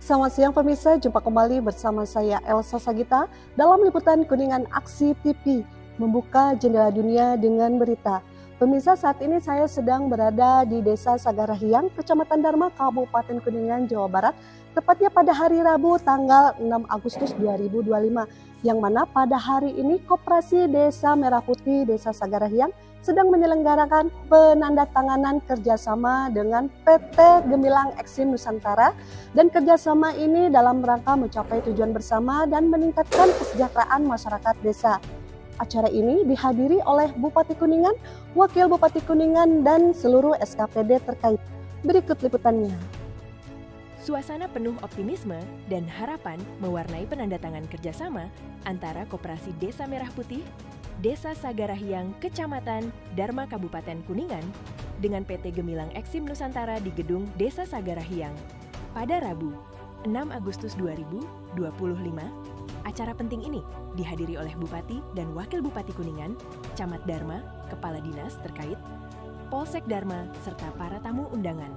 Selamat siang pemirsa, jumpa kembali bersama saya Elsa Sagita dalam liputan Kuningan Aksi TV, membuka jendela dunia dengan berita. Pemirsa, saat ini saya sedang berada di Desa Sagarahiang, Kecamatan Dharma, Kabupaten Kuningan, Jawa Barat, tepatnya pada hari Rabu tanggal 6 Agustus 2025, yang mana pada hari ini Koperasi Desa Merah Putih Desa Sagarahiang sedang menyelenggarakan penandatanganan kerjasama dengan PT Gemilang Eksim Nusantara, dan kerjasama ini dalam rangka mencapai tujuan bersama dan meningkatkan kesejahteraan masyarakat desa. Acara ini dihadiri oleh Bupati Kuningan, Wakil Bupati Kuningan, dan seluruh SKPD terkait. Berikut liputannya. Suasana penuh optimisme dan harapan mewarnai penandatangan kerjasama antara Koperasi Desa Merah Putih, Desa Sagarahiang, Kecamatan Dharma, Kabupaten Kuningan, dengan PT Gemilang Eksim Nusantara di gedung Desa Sagarahiang. Pada Rabu, 6 Agustus 2025, acara penting ini dihadiri oleh Bupati dan Wakil Bupati Kuningan, Camat Dharma, Kepala Dinas terkait, Polsek Dharma, serta para tamu undangan.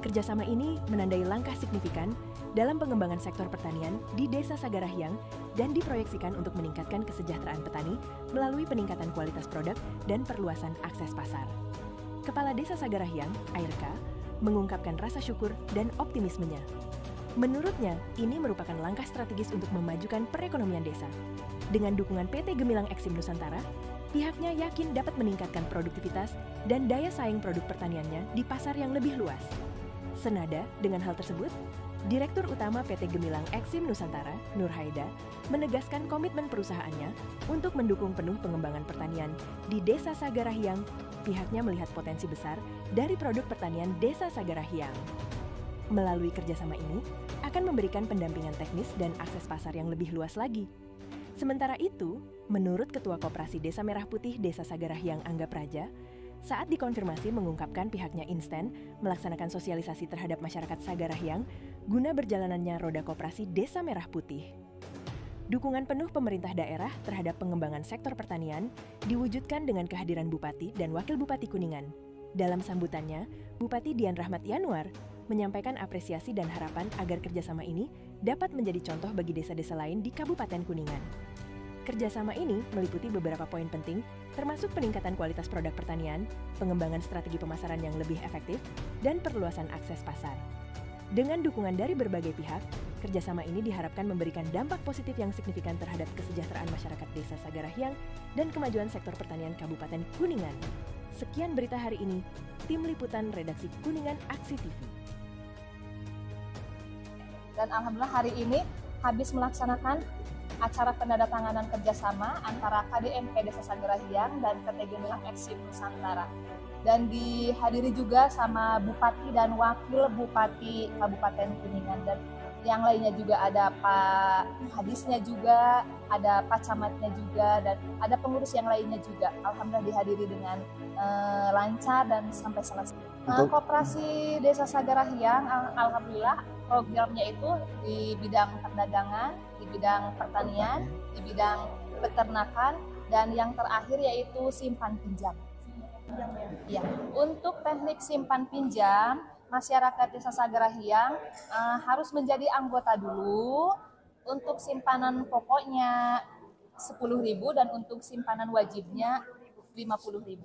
Kerjasama ini menandai langkah signifikan dalam pengembangan sektor pertanian di Desa Sagarahiang dan diproyeksikan untuk meningkatkan kesejahteraan petani melalui peningkatan kualitas produk dan perluasan akses pasar. Kepala Desa Sagarahiang, Airka, mengungkapkan rasa syukur dan optimismenya. Menurutnya, ini merupakan langkah strategis untuk memajukan perekonomian desa. Dengan dukungan PT Gemilang Eksim Nusantara, pihaknya yakin dapat meningkatkan produktivitas dan daya saing produk pertaniannya di pasar yang lebih luas. Senada dengan hal tersebut, Direktur Utama PT Gemilang Eksim Nusantara, Nur Haida, menegaskan komitmen perusahaannya untuk mendukung penuh pengembangan pertanian di Desa Sagarahiang. Pihaknya melihat potensi besar dari produk pertanian Desa Sagarahiang. Melalui kerjasama ini, akan memberikan pendampingan teknis dan akses pasar yang lebih luas lagi. Sementara itu, menurut Ketua Koperasi Desa Merah Putih Desa Sagarahiang, Angga Praja, saat dikonfirmasi mengungkapkan pihaknya instan melaksanakan sosialisasi terhadap masyarakat Sagarahiang guna berjalanannya roda koperasi Desa Merah Putih. Dukungan penuh pemerintah daerah terhadap pengembangan sektor pertanian diwujudkan dengan kehadiran Bupati dan Wakil Bupati Kuningan. Dalam sambutannya, Bupati Dian Rahmat Yanuar menyampaikan apresiasi dan harapan agar kerjasama ini dapat menjadi contoh bagi desa-desa lain di Kabupaten Kuningan. Kerjasama ini meliputi beberapa poin penting, termasuk peningkatan kualitas produk pertanian, pengembangan strategi pemasaran yang lebih efektif, dan perluasan akses pasar. Dengan dukungan dari berbagai pihak, kerjasama ini diharapkan memberikan dampak positif yang signifikan terhadap kesejahteraan masyarakat Desa Sagarahiang dan kemajuan sektor pertanian Kabupaten Kuningan. Sekian berita hari ini, tim liputan redaksi Kuningan Aksi TV. Dan alhamdulillah hari ini habis melaksanakan acara penandatanganan kerjasama antara KDMP Desa Sagarahiang dan PT Gemilang Eksim Nusantara. Dan dihadiri juga sama Bupati dan Wakil Bupati Kabupaten Kuningan, dan yang lainnya juga ada Pak Hadisnya juga, ada Pak Camatnya juga, dan ada pengurus yang lainnya juga. Alhamdulillah dihadiri dengan lancar dan sampai selesai. Koperasi Desa Sagarahiang, alhamdulillah programnya itu di bidang perdagangan, di bidang pertanian, di bidang peternakan, dan yang terakhir yaitu simpan pinjam. Ya, untuk teknik simpan pinjam, masyarakat Desa Sagarahiang harus menjadi anggota dulu. Untuk simpanan pokoknya 10.000 dan untuk simpanan wajibnya 50.000.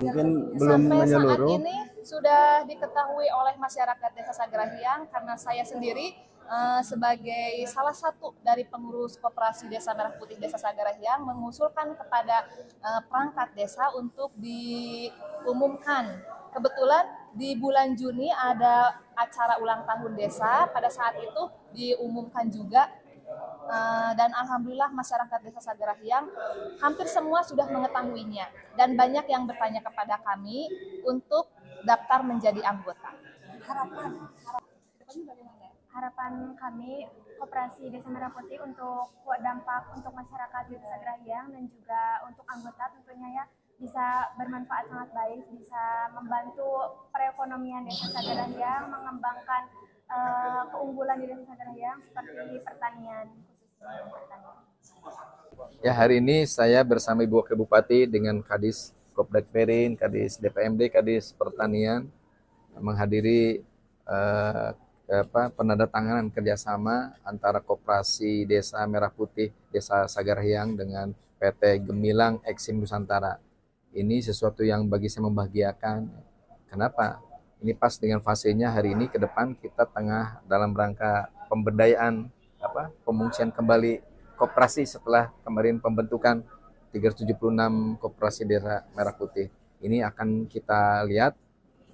Mungkin belum Sampai menyeluruh. saat ini sudah diketahui oleh masyarakat Desa Sagarahiang karena saya sendiri sebagai salah satu dari pengurus Koperasi Desa Merah Putih Desa Sagarahiang mengusulkan kepada perangkat desa untuk diumumkan. Kebetulan di bulan Juni ada acara ulang tahun desa, pada saat itu diumumkan juga. Dan alhamdulillah masyarakat Desa Sagarahiang hampir semua sudah mengetahuinya dan banyak yang bertanya kepada kami untuk daftar menjadi anggota. Harapan kami Koperasi Desa Merah Putih untuk dampak untuk masyarakat Desa Sagarahiang dan juga untuk anggota tentunya ya bisa bermanfaat sangat baik, bisa membantu perekonomian Desa Sagarahiang, mengembangkan keunggulan di Desa Sagarahiang seperti pertanian. Ya, hari ini saya bersama Ibu Wakil Bupati dengan Kadis Kopdek Perin, Kadis DPMD, Kadis Pertanian menghadiri penandatanganan kerjasama antara Koperasi Desa Merah Putih Desa Sagarahiang dengan PT Gemilang Eksim Nusantara. Ini sesuatu yang bagi saya membahagiakan. Kenapa? Ini pas dengan fasenya hari ini ke depan kita tengah dalam rangka pemberdayaan pemungsian kembali koperasi setelah kemarin pembentukan 376 Koperasi Desa Merah Putih. Ini akan kita lihat.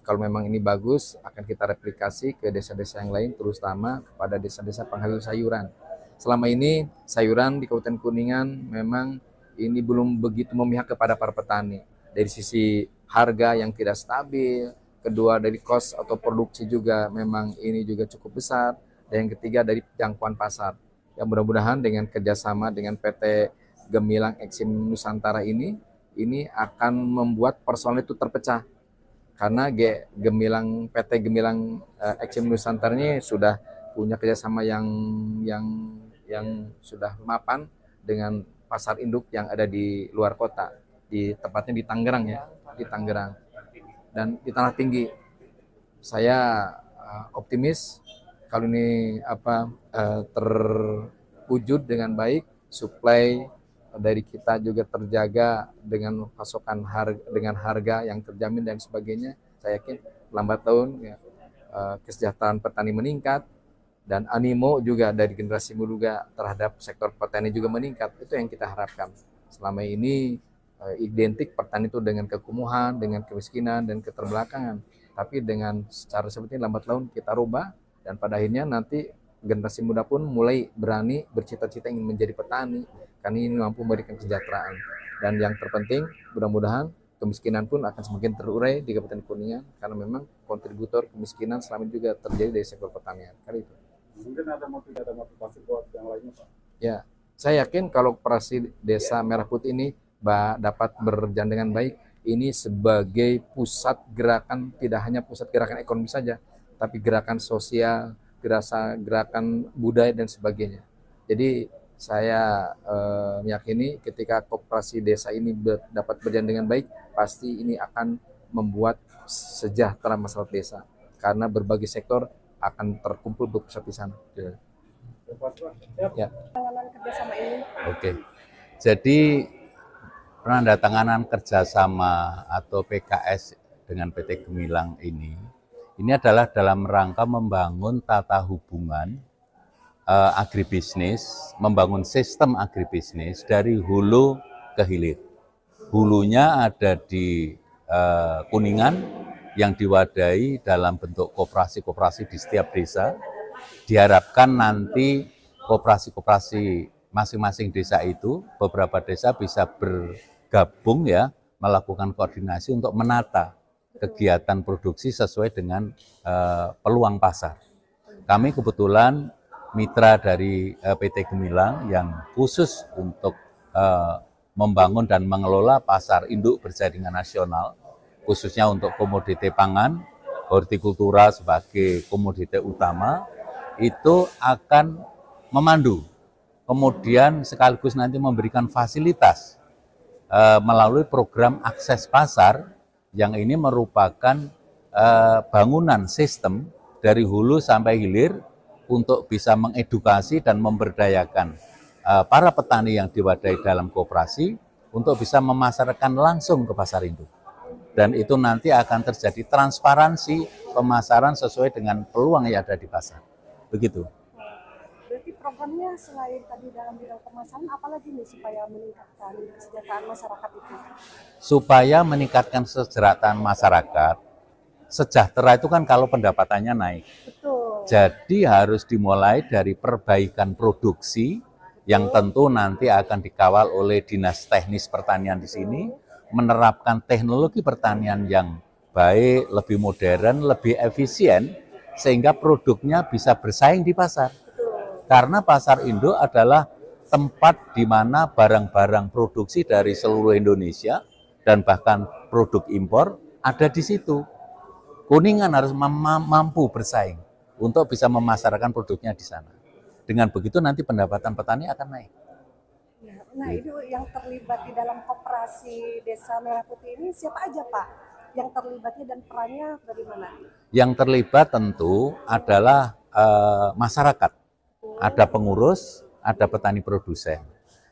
Kalau memang ini bagus, akan kita replikasi ke desa-desa yang lain, terutama kepada desa-desa penghasil sayuran. Selama ini sayuran di Kabupaten Kuningan memang ini belum begitu memihak kepada para petani. Dari sisi harga yang tidak stabil, kedua dari cost atau produksi juga memang ini juga cukup besar, dan yang ketiga dari jangkauan pasar. Yang mudah-mudahan dengan kerjasama dengan PT Gemilang Eksim Nusantara ini akan membuat persoalan itu terpecah. Karena PT Gemilang Eksim Nusantara ini sudah punya kerjasama yang sudah mapan dengan pasar induk yang ada di luar kota, tepatnya di Tangerang ya, di Tangerang dan di Tanah Tinggi. Saya optimis kalau ini terwujud dengan baik, suplai dari kita juga terjaga dengan pasokan dengan harga yang terjamin dan sebagainya. Saya yakin lambat tahun kesejahteraan petani meningkat dan animo juga dari generasi muda terhadap sektor petani juga meningkat. Itu yang kita harapkan. Selama ini identik petani itu dengan kekumuhan, dengan kemiskinan dan keterbelakangan. Tapi dengan secara seperti lambat laun kita rubah dan pada akhirnya nanti generasi muda pun mulai berani bercita-cita ingin menjadi petani. Karena ini mampu memberikan kesejahteraan. Dan yang terpenting, mudah-mudahan kemiskinan pun akan semakin terurai di Kabupaten Kuningan karena memang kontributor kemiskinan selama ini juga terjadi dari sektor pertanian. Kali itu. Mungkin ada motivasi buat yang lainnya, Pak? Ya, saya yakin kalau Koperasi Desa Merah Putih ini dapat berjalan dengan baik, ini sebagai pusat gerakan, tidak hanya pusat gerakan ekonomi saja, tapi gerakan sosial, gerakan budaya dan sebagainya. Jadi saya meyakini ketika koperasi desa ini dapat berjalan dengan baik, pasti ini akan membuat sejahtera masyarakat desa karena berbagai sektor akan terkumpul berpusat di sana. Ya. Kerjasama ini. Oke, jadi penandatanganan kerjasama atau PKS dengan PT Gemilang ini adalah dalam rangka membangun tata hubungan agribisnis, membangun sistem agribisnis dari hulu ke hilir. Hulunya ada di Kuningan yang diwadahi dalam bentuk koperasi-koperasi di setiap desa. Diharapkan nanti koperasi-koperasi masing-masing desa itu, beberapa desa bisa bergabung ya, melakukan koordinasi untuk menata kegiatan produksi sesuai dengan peluang pasar. Kami kebetulan mitra dari PT Gemilang yang khusus untuk membangun dan mengelola pasar induk berjaringan nasional, khususnya untuk komoditi pangan, hortikultura sebagai komoditi utama, itu akan memandu, kemudian sekaligus nanti memberikan fasilitas melalui program akses pasar, yang ini merupakan bangunan sistem dari hulu sampai hilir untuk bisa mengedukasi dan memberdayakan para petani yang diwadahi dalam koperasi untuk bisa memasarkan langsung ke pasar induk. Dan itu nanti akan terjadi transparansi pemasaran sesuai dengan peluang yang ada di pasar. Begitu. Berarti programnya selain tadi dalam bidang pemasaran, apalagi nih supaya meningkatkan kesejahteraan masyarakat itu? Supaya meningkatkan kesejahteraan masyarakat, sejahtera itu kan kalau pendapatannya naik. Betul. Jadi harus dimulai dari perbaikan produksi yang tentu nanti akan dikawal oleh Dinas Teknis Pertanian di sini, menerapkan teknologi pertanian yang baik, lebih modern, lebih efisien, sehingga produknya bisa bersaing di pasar. Karena pasar induk adalah tempat di mana barang-barang produksi dari seluruh Indonesia dan bahkan produk impor ada di situ. Kuningan harus mampu bersaing untuk bisa memasarkan produknya di sana. Dengan begitu nanti pendapatan petani akan naik. Nah, itu yang terlibat di dalam koperasi Desa Merah Putih ini siapa aja, Pak? Yang terlibatnya dan perannya bagaimana? Yang terlibat tentu adalah masyarakat, ada pengurus, ada petani produsen,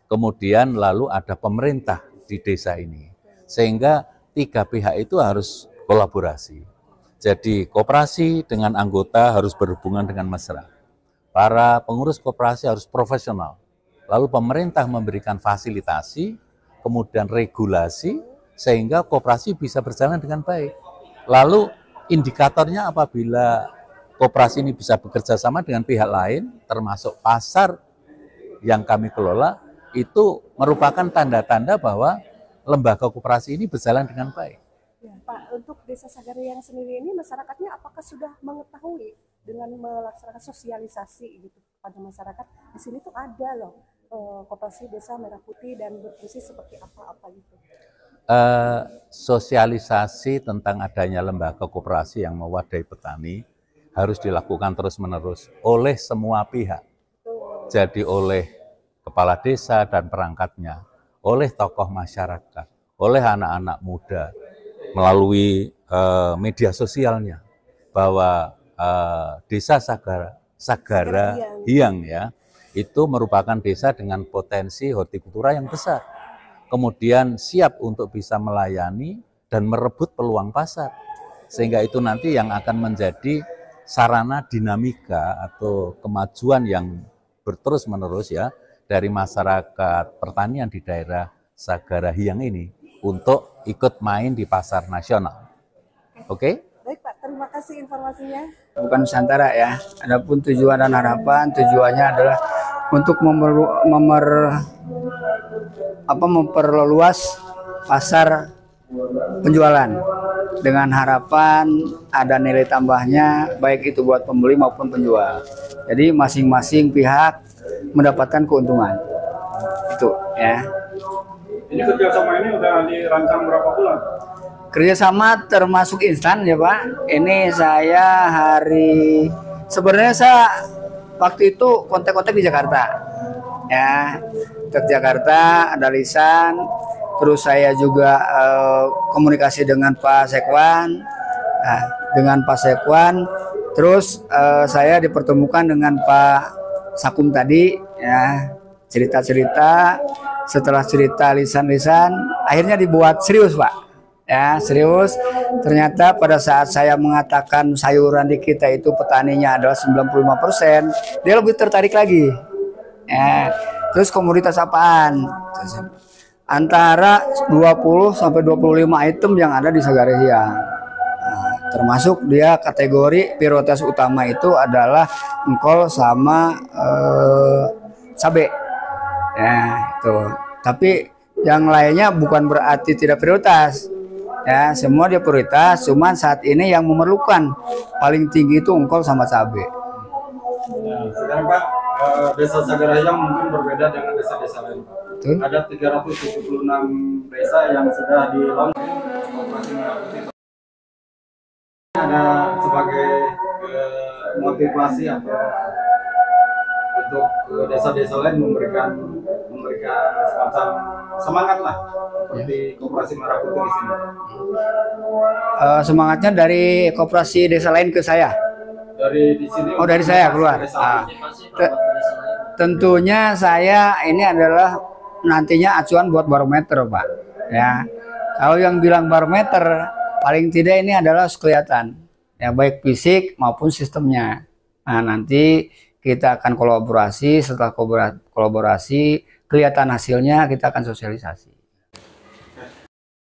kemudian lalu ada pemerintah di desa ini, sehingga 3 pihak itu harus kolaborasi. Jadi koperasi dengan anggota harus berhubungan dengan mesra. Para pengurus koperasi harus profesional. Lalu pemerintah memberikan fasilitasi, kemudian regulasi, sehingga koperasi bisa berjalan dengan baik. Lalu indikatornya apabila koperasi ini bisa bekerja sama dengan pihak lain, termasuk pasar yang kami kelola, itu merupakan tanda-tanda bahwa lembaga koperasi ini berjalan dengan baik. Ya, Pak, untuk Desa Sagarahyang sendiri ini masyarakatnya apakah sudah mengetahui dengan melaksanakan sosialisasi gitu pada masyarakat? Di sini tuh ada loh koperasi Desa Merah Putih dan berfungsi seperti apa gitu. Sosialisasi tentang adanya lembaga koperasi yang mewadahi petani harus dilakukan terus-menerus oleh semua pihak. Jadi oleh kepala desa dan perangkatnya, oleh tokoh masyarakat, oleh anak-anak muda, melalui media sosialnya, bahwa Desa Sagarahyang ya, itu merupakan desa dengan potensi hortikultura yang besar. Kemudian siap untuk bisa melayani dan merebut peluang pasar. Sehingga itu nanti yang akan menjadi sarana dinamika atau kemajuan yang berterus-menerus ya dari masyarakat pertanian di daerah Sagarahyang ini untuk ikut main di pasar nasional. Oke? Baik Pak, terima kasih informasinya. Bukan Nusantara ya. Adapun tujuan dan harapan, tujuannya adalah untuk memperluas pasar penjualan dengan harapan ada nilai tambahnya baik itu buat pembeli maupun penjual. Jadi masing-masing pihak mendapatkan keuntungan. Itu ya. Ini kerjasama ini udah dirancang berapa bulan? Kerjasama termasuk instan ya Pak. Ini saya sebenarnya saya waktu itu kontak-kontak di Jakarta. Ya, ke Jakarta ada lisan. Terus saya juga komunikasi dengan Pak Sekwan. Nah, dengan Pak Sekwan. Terus saya dipertemukan dengan Pak Sakum tadi. Ya, cerita-cerita. Setelah cerita lisan-lisan, akhirnya dibuat serius Pak. Ya, serius. Ternyata pada saat saya mengatakan sayuran di kita itu petaninya adalah 95%, dia lebih tertarik lagi. Ya, terus komoditas apaan? Antara 20 sampai 25 item yang ada di Sagarahyang. Nah, termasuk dia kategori prioritas utama itu adalah engkol sama cabai. Ya, itu. Tapi yang lainnya bukan berarti tidak prioritas. Ya, semua dia prioritas, cuman saat ini yang memerlukan paling tinggi itu engkol sama cabai. Nah, sekarang Pak, Desa Sagarahyang mungkin berbeda dengan desa-desa lain. Betul. Ada 376 desa yang sudah di-launch koperasi Merah Putih. Ada sebagai motivasi atau untuk desa-desa lain memberikan semacam semangat lah seperti koperasi Merah Putih di sini. Semangatnya dari koperasi desa lain ke saya. Dari di sini. Oh, dari saya keluar. Tentunya saya ini adalah nantinya acuan buat barometer, Pak. Ya. Kalau yang bilang barometer, paling tidak ini adalah kelihatan. Ya, baik fisik maupun sistemnya. Nah, nanti kita akan kolaborasi, setelah kolaborasi kelihatan hasilnya kita akan sosialisasi.